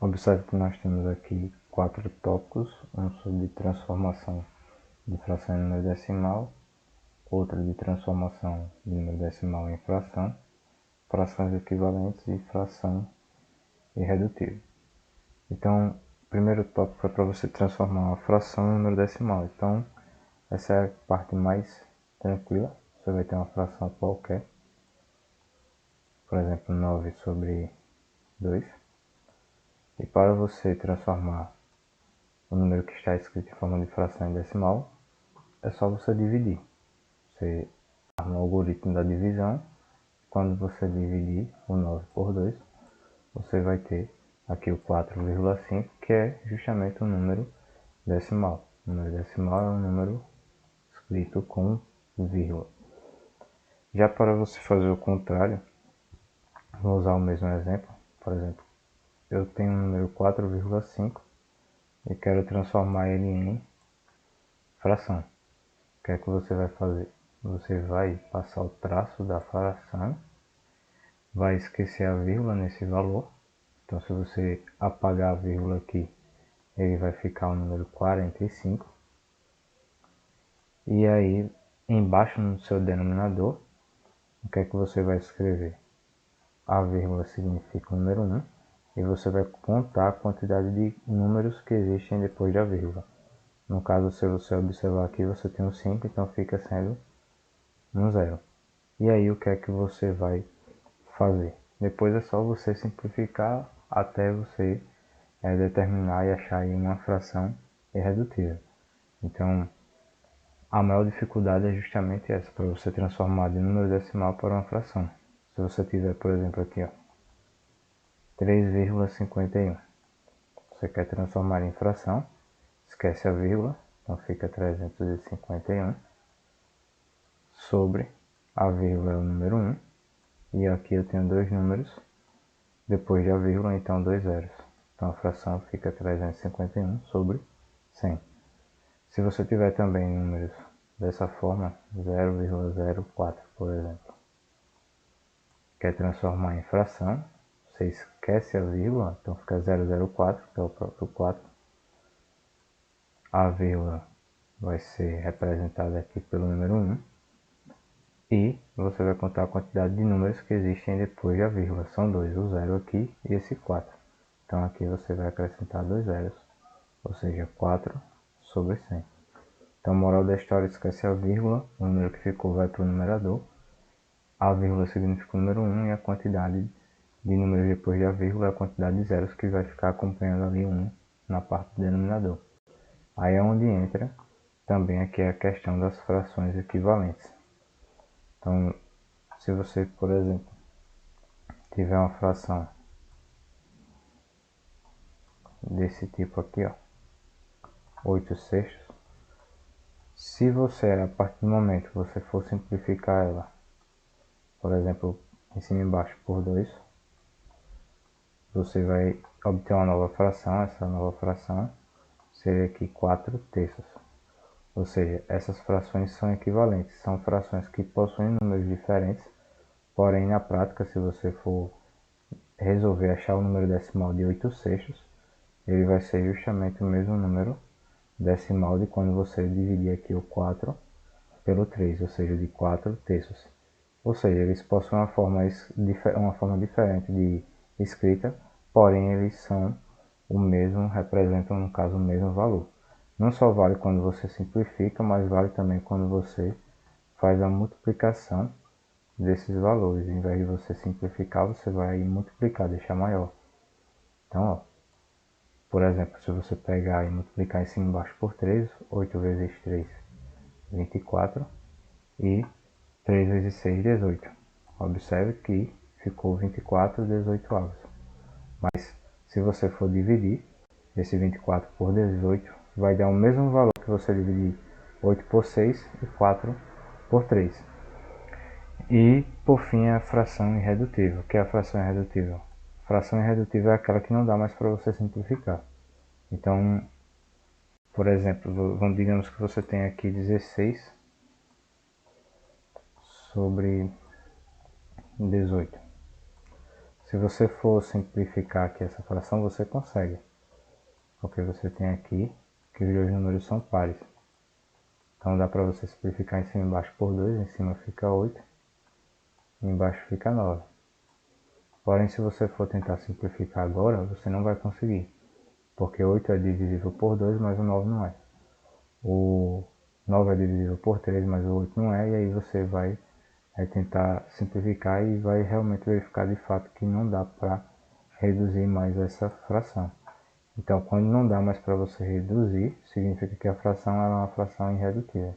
Observe que nós temos aqui 4 tópicos, um sobre transformação de fração em número decimal, outro de transformação de número decimal em fração, frações equivalentes e fração irredutível. Então, o primeiro tópico é para você transformar uma fração em número decimal. Então, essa é a parte mais tranquila. Você vai ter uma fração qualquer, por exemplo, 9 sobre 2. E para você transformar o número que está escrito em forma de fração em decimal, é só você dividir. Você arma o algoritmo da divisão. Quando você dividir o 9 por 2, você vai ter aqui o 4,5, que é justamente o número decimal. O número decimal é um número escrito com vírgula. Já para você fazer o contrário, vou usar o mesmo exemplo. Por exemplo, eu tenho o número 4,5 e quero transformar ele em fração. O que é que você vai fazer? Você vai passar o traço da fração, vai esquecer a vírgula nesse valor. Então, se você apagar a vírgula aqui, ele vai ficar o número 45. E aí, embaixo no seu denominador, o que é que você vai escrever? A vírgula significa o número 1 e você vai contar a quantidade de números que existem depois da vírgula. No caso, se você observar aqui, você tem um 5, então fica sendo um 0. E aí, o que é que você vai fazer? Depois é só você simplificar até você determinar e achar aí uma fração irredutível. Então, a maior dificuldade é justamente essa, para você transformar de número decimal para uma fração. Se você tiver, por exemplo, aqui, ó, 3,51. Você quer transformar em fração, esquece a vírgula, então fica 351 sobre a vírgula é o número 1, e aqui eu tenho dois números, depois da vírgula, então dois zeros. Então a fração fica 351 sobre 100. Se você tiver também números dessa forma, 0,04, por exemplo, quer transformar em fração, você esquece a vírgula, então fica 004, que é o próprio 4. A vírgula vai ser representada aqui pelo número 1. E você vai contar a quantidade de números que existem depois da vírgula. São dois, o 0 aqui e esse 4. Então aqui você vai acrescentar dois zeros, ou seja, 4 sobre 100. Então, moral da história, esquece a vírgula, o número que ficou vai para o numerador. A vírgula significa o número 1 e a quantidade de números depois da vírgula é a quantidade de zeros que vai ficar acompanhando ali 1 na parte do denominador. Aí é onde entra também aqui a questão das frações equivalentes. Então, se você, por exemplo, tiver uma fração desse tipo aqui, ó, 8 sextos, se você, a partir do momento que você for simplificar ela, por exemplo, em cima e embaixo por 2, você vai obter uma nova fração. Essa nova fração seria aqui 4 terços. Ou seja, essas frações são equivalentes, são frações que possuem números diferentes, porém na prática, se você for resolver achar o número decimal de 8 sextos, ele vai ser justamente o mesmo número decimal de quando você dividir aqui o 4 pelo 3, ou seja, de 4 terços. Ou seja, eles possuem uma forma diferente de escrita, porém eles são o mesmo, representam no caso o mesmo valor. Não só vale quando você simplifica, mas vale também quando você faz a multiplicação desses valores. Em vez de você simplificar, você vai multiplicar, deixar maior. Então, ó, por exemplo, se você pegar e multiplicar em cima e embaixo por 3, 8 vezes 3, 24, e 3 vezes 6, 18. Observe que ficou 24 18avos. Mas se você for dividir esse 24 por 18, vai dar o mesmo valor que você dividir 8 por 6 e 4 por 3. E, por fim, a fração irredutível. O que é a fração irredutível? A fração irredutível é aquela que não dá mais para você simplificar. Então, por exemplo, digamos que você tem aqui 16 sobre 18. Se você for simplificar aqui essa fração, você consegue. Porque você tem aqui que os dois números são pares. Então dá para você simplificar em cima e embaixo por 2, em cima fica 8, e embaixo fica 9. Porém, se você for tentar simplificar agora, você não vai conseguir. Porque 8 é divisível por 2, mas o 9 não é. O 9 é divisível por 3, mas o 8 não é, e aí você vai tentar simplificar e vai realmente verificar de fato que não dá para reduzir mais essa fração. Então, quando não dá mais para você reduzir, significa que a fração é uma fração irredutível.